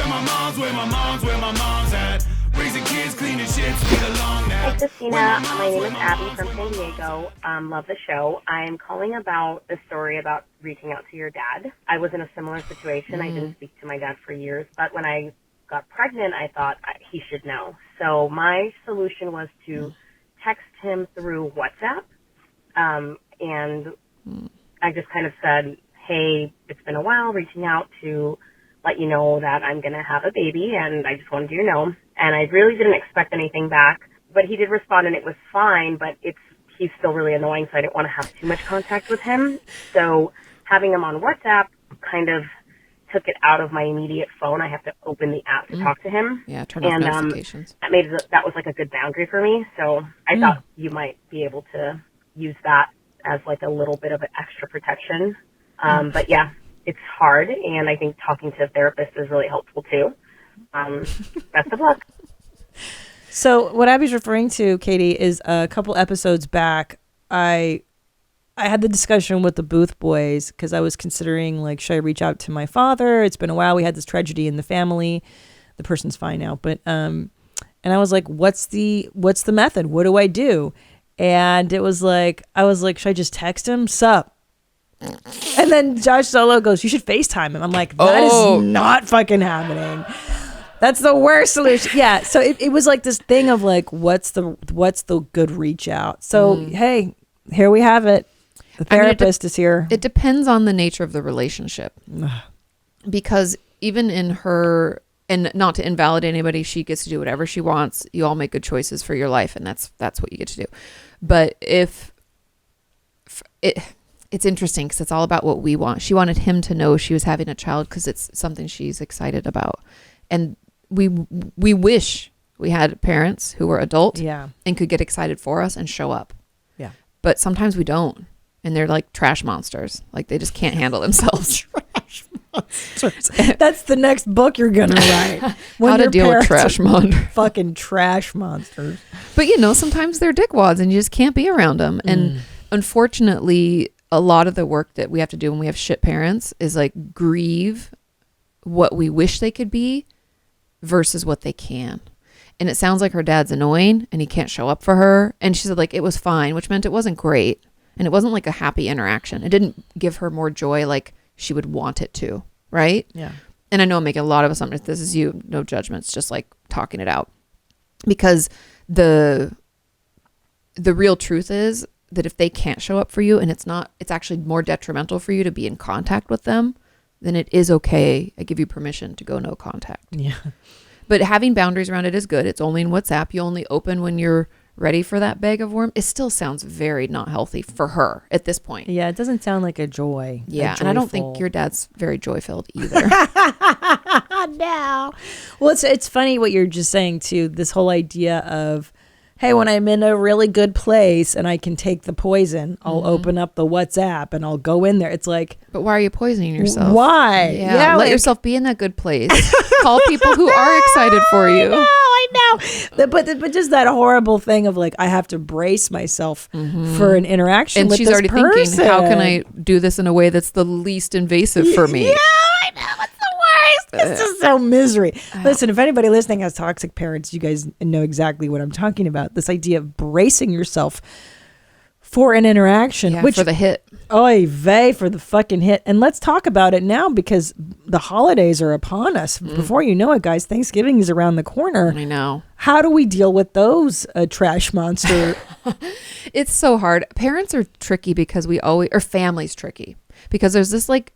Mom's at. Raising kids, cleaning shit, speed along now. Hi, Christina. My name is Abby from San Diego. Love the show. I'm calling about the story about reaching out to your dad. I was in a similar situation. I didn't speak to my dad for years, but when I got pregnant, I thought he should know. So my solution was to text him through WhatsApp, and I just kind of said, hey, it's been a while, reaching out to let you know that I'm going to have a baby, and I just wanted you to know. And I really didn't expect anything back, but he did respond, and it was fine, but he's still really annoying, so I didn't want to have too much contact with him. So having him on WhatsApp kind of took it out of my immediate phone. I have to open the app to talk to him. Yeah, turn off notifications. That was like a good boundary for me, so I thought you might be able to use that as like a little bit of an extra protection. But yeah, it's hard, and I think talking to a therapist is really helpful too. Best of luck. So what Abby's referring to, Katie, is a couple episodes back, I had the discussion with the Booth boys because I was considering, like, should I reach out to my father? It's been a while. We had this tragedy in the family. The person's fine now, but and I was like, what's the method? What do I do? And I was like, should I just text him? Sup? And then Josh Solo goes, you should FaceTime him. I'm like, that is not fucking happening. That's the worst solution. Yeah. So it was like this thing of like, what's the good reach out? So, hey, here we have it. The therapist is here. It depends on the nature of the relationship. Because even in her, and not to invalidate anybody, she gets to do whatever she wants. You all make good choices for your life, and that's what you get to do. But it's interesting because it's all about what we want. She wanted him to know she was having a child because it's something she's excited about. And we wish we had parents who were adult and could get excited for us and show up. Yeah. But sometimes we don't. And they're like trash monsters. Like they just can't handle themselves. Trash monsters. That's the next book you're going to write. How to deal with trash monsters. Fucking trash monsters. But sometimes they're dickwads and you just can't be around them. And unfortunately, a lot of the work that we have to do when we have shit parents is like grieve what we wish they could be versus what they can. And it sounds like her dad's annoying and he can't show up for her. And she said like it was fine, which meant it wasn't great. And it wasn't like a happy interaction. It didn't give her more joy like she would want it to. Right? Yeah. And I know I'm making a lot of assumptions. This is you. No judgments. Just like talking it out. Because the real truth is that if they can't show up for you and it's actually more detrimental for you to be in contact with them, then it is okay. I give you permission to go no contact. Yeah. But having boundaries around it is good. It's only in WhatsApp. You only open when you're ready for that bag of worm. It still sounds very not healthy for her at this point. Yeah, it doesn't sound like a joy. Yeah, and I don't think your dad's very joy-filled either. No. Well, it's funny what you're just saying too. This whole idea of, hey, when I'm in a really good place and I can take the poison, I'll open up the WhatsApp and I'll go in there. It's like, but why are you poisoning yourself? Why? Yeah, let yourself be in that good place. Call people who are excited for you. I know. But just that horrible thing of like, I have to brace myself for an interaction and with she's this already person. Thinking, how can I do this in a way that's the least invasive for me? Yeah, I know. It's the worst. It's just so misery. Listen, if anybody listening has toxic parents, you guys know exactly what I'm talking about. This idea of bracing yourself for an interaction. Yeah, for the hit. Oy vey, for the fucking hit. And let's talk about it now because the holidays are upon us. Before you know it, guys, Thanksgiving is around the corner. I know. How do we deal with those trash monster? It's so hard. Parents are tricky because family's tricky because there's this like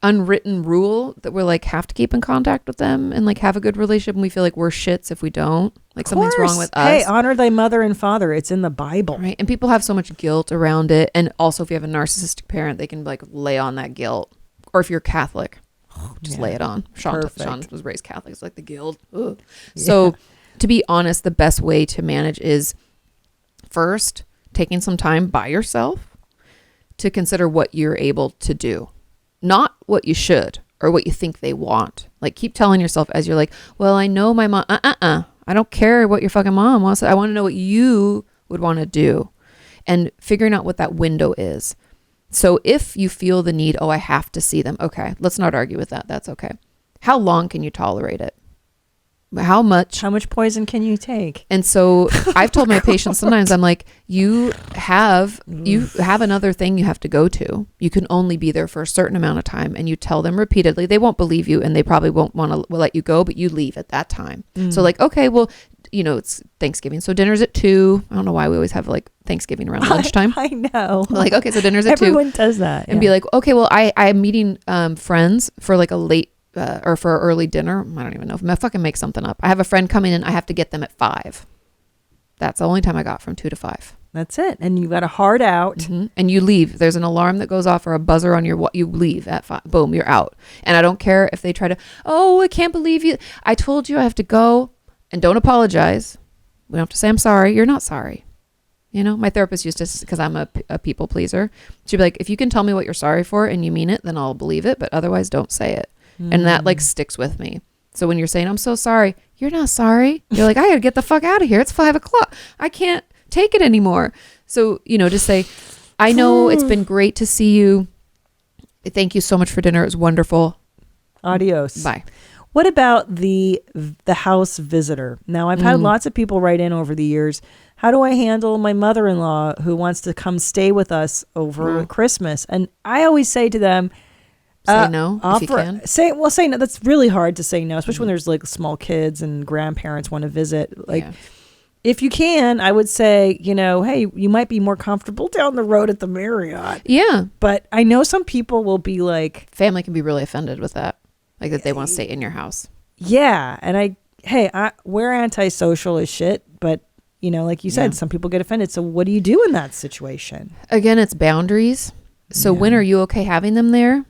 unwritten rule that we're like have to keep in contact with them and like have a good relationship, and we feel like we're shits if we don't. Like something's wrong with us. Hey, honor thy mother and father. It's in the Bible. Right. And people have so much guilt around it. And also if you have a narcissistic parent, they can like lay on that guilt. Or if you're Catholic, just lay it on. Sean was raised Catholic. It's like the guilt. Ugh. So to be honest, the best way to manage is first taking some time by yourself to consider what you're able to do. Not what you should or what you think they want. Like keep telling yourself as you're like, well, I know my mom, I don't care what your fucking mom wants. I want to know what you would want to do, and figuring out what that window is. So if you feel the need, I have to see them. Okay, let's not argue with that. That's okay. how long can you tolerate it? How much poison can you take? And so I've told my patients sometimes, I'm like, you have another thing you have to go to. You can only be there for a certain amount of time, and you tell them repeatedly. They won't believe you, and they probably won't want to let you go, but you leave at that time. So like, okay, well, it's Thanksgiving, so dinner's at 2. I don't know why we always have like Thanksgiving around lunchtime. I know. Like, okay, so dinner's at 2. Everyone does that. And be like, okay, well, I'm meeting friends for like a late or for an early dinner. I don't even know if I fucking make something up. I have a friend coming in. I have to get them at 5. That's the only time I got from 2 to 5. That's it. And you got a hard out. And you leave. There's an alarm that goes off or a buzzer on you leave at 5. Boom, you're out. And I don't care if they try to, I can't believe you. I told you I have to go, and don't apologize. We don't have to say I'm sorry. You're not sorry. My therapist used to, because I'm a people pleaser, she'd be like, if you can tell me what you're sorry for and you mean it, then I'll believe it. But otherwise, don't say it. And that like sticks with me. So when you're saying, I'm so sorry, you're not sorry. You're like, I gotta get the fuck out of here. It's 5 o'clock. I can't take it anymore. So, just say, I know it's been great to see you. Thank you so much for dinner. It was wonderful. Adios. Bye. What about the house visitor? Now, I've had lots of people write in over the years. How do I handle my mother-in-law who wants to come stay with us over Christmas? And I always say to them, say no if you can. Say no. That's really hard to say no, especially when there's like small kids and grandparents want to visit. Like, if you can, I would say, hey, you might be more comfortable down the road at the Marriott. Yeah. But I know some people will be like, family can be really offended with that. Like that they want to stay in your house. Yeah. And we're antisocial as shit, but like you said, some people get offended. So what do you do in that situation? Again, it's boundaries. So when are you okay having them there?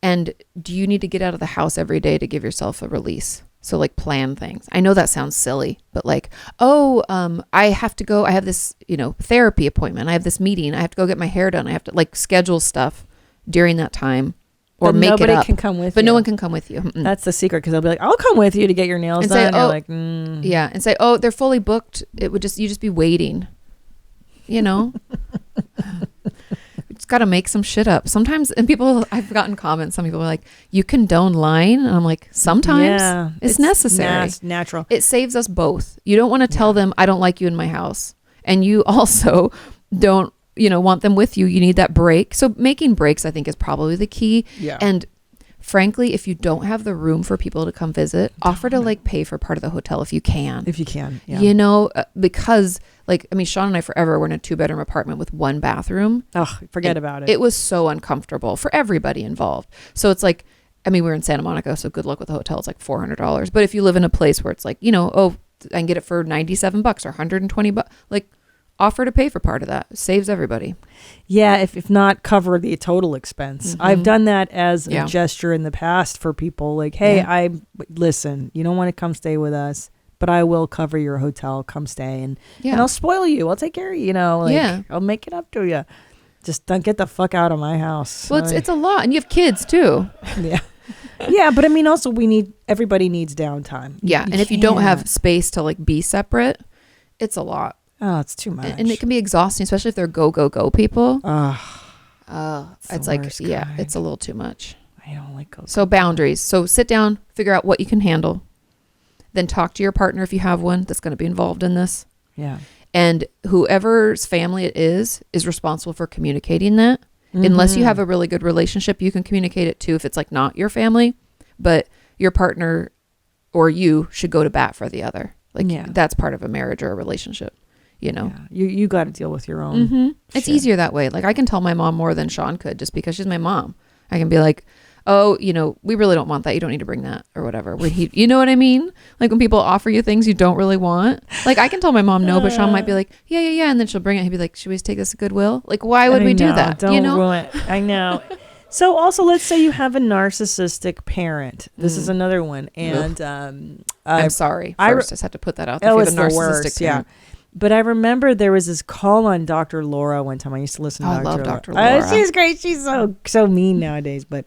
And do you need to get out of the house every day to give yourself a release? So like plan things. I know that sounds silly, but like, I have to go. I have this, therapy appointment. I have this meeting. I have to go get my hair done. I have to like schedule stuff during that time. Or but make nobody it up. Can come with but you. no one can come with you. That's the secret, because they'll be like, I'll come with you to get your nails and done. Say, you're like, yeah, and say, they're fully booked. It would you just be waiting. We just got to make some shit up sometimes. And I've gotten comments. Some people are like, you condone lying, and I'm like, sometimes it's necessary. Natural. It saves us both. You don't want to tell them I don't like you in my house, and you also don't. Want them with you. You need that break. So making breaks, I think, is probably the key. Yeah. And frankly, if you don't have the room for people to come visit, offer to like pay for part of the hotel if you can. If you can, yeah. Because Sean and I forever were in a 2-bedroom apartment with 1 bathroom. Oh, forget about it. It was so uncomfortable for everybody involved. So it's like, we were in Santa Monica, so good luck with the hotel. It's like $400. But if you live in a place where it's like, I can get it for $97 or $120, like, offer to pay for part of that. It saves everybody. Yeah, if not cover the total expense. I've done that as a gesture in the past for people. Like, hey, listen, you don't want to come stay with us, but I will cover your hotel. Come stay, and I'll spoil you. I'll take care of you. I'll make it up to you. Just don't get the fuck out of my house. Well, it's a lot, and you have kids too. Yeah. Yeah, but also everybody needs downtime. Yeah, and if you don't have space to like be separate, it's a lot. Oh, it's too much. And it can be exhausting, especially if they're go people. It's like, it's a little too much. I don't like go. So boundaries. So sit down, figure out what you can handle. Then talk to your partner if you have one that's going to be involved in this. Yeah. And whoever's family it is responsible for communicating that. Unless you have a really good relationship, you can communicate it too if it's like not your family. But your partner or you should go to bat for the other. Like that's part of a marriage or a relationship. You got to deal with your own. It's easier that way. Like I can tell my mom more than Sean could just because she's my mom. I can be like, we really don't want that. You don't need to bring that or whatever. You know what I mean? Like when people offer you things you don't really want. Like I can tell my mom no, but Sean might be like, yeah. And then she'll bring it. He'd be like, should we take this to Goodwill? Like, why would we do that? Don't ruin it. I know. So also, let's say you have a narcissistic parent. This is another one. And I'm sorry. I just had to put that out there. It's the worst. Yeah. But I remember there was this call on Dr. Laura one time. I used to listen to Dr. Laura. I love Dr. Laura. She's great. She's so mean nowadays. But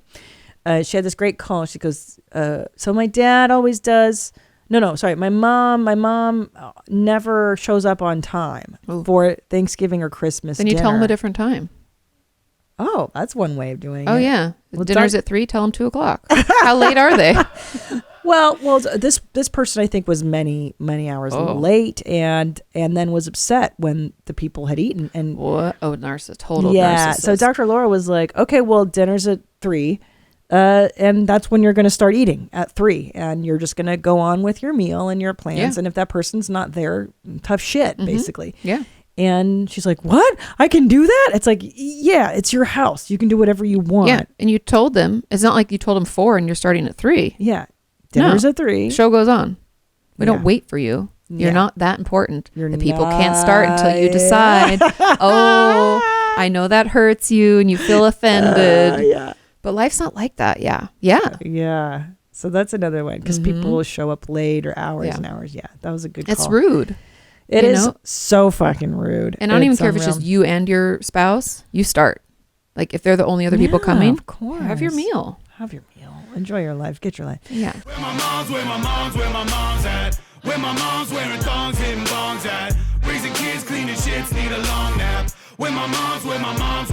she had this great call. She goes, so my dad always does. No, sorry. My mom never shows up on time for Thanksgiving or Christmas Then you dinner. tell them a different time. Oh, that's one way of doing Oh it. yeah. Well, Dinner's at 3, tell them 2:00. How late are they? Well, this person I think was many hours late, and then was upset when the people had eaten. And What? Oh, total yeah. narcissist. So Dr. Laura was like, okay, well, dinner's at 3, and that's when you're going to start eating at 3, and you're just going to go on with your meal and your plans. Yeah. And if that person's not there, tough shit, basically. Yeah. And she's like, what? I can do that? It's like, yeah, it's your house. You can do whatever you want. Yeah. And you told them, it's not like you told them 4 and you're starting at 3. Yeah. Dinner's No. at 3. Show goes on. We Yeah. don't wait for you. You're Yeah. not that important. You're the people can't start until you not. decide. Oh, I know that hurts you and you feel offended. Yeah. But life's not like that. Yeah. Yeah. Yeah. So that's another one, because people will show up late or hours Yeah. and hours. Yeah. That was a good call. It's rude. It you is know? so fucking rude. And I don't even care if it's unreal. just you and your spouse. You start. Like if they're the only other people Yeah, coming, of course. have your meal. Have your meal. Enjoy your life. Get your life. Yeah. Where my mom's at? Where my mom's wearing thongs, hitting bongs at? Raising kids, cleaning shits, need a long nap. Where my mom's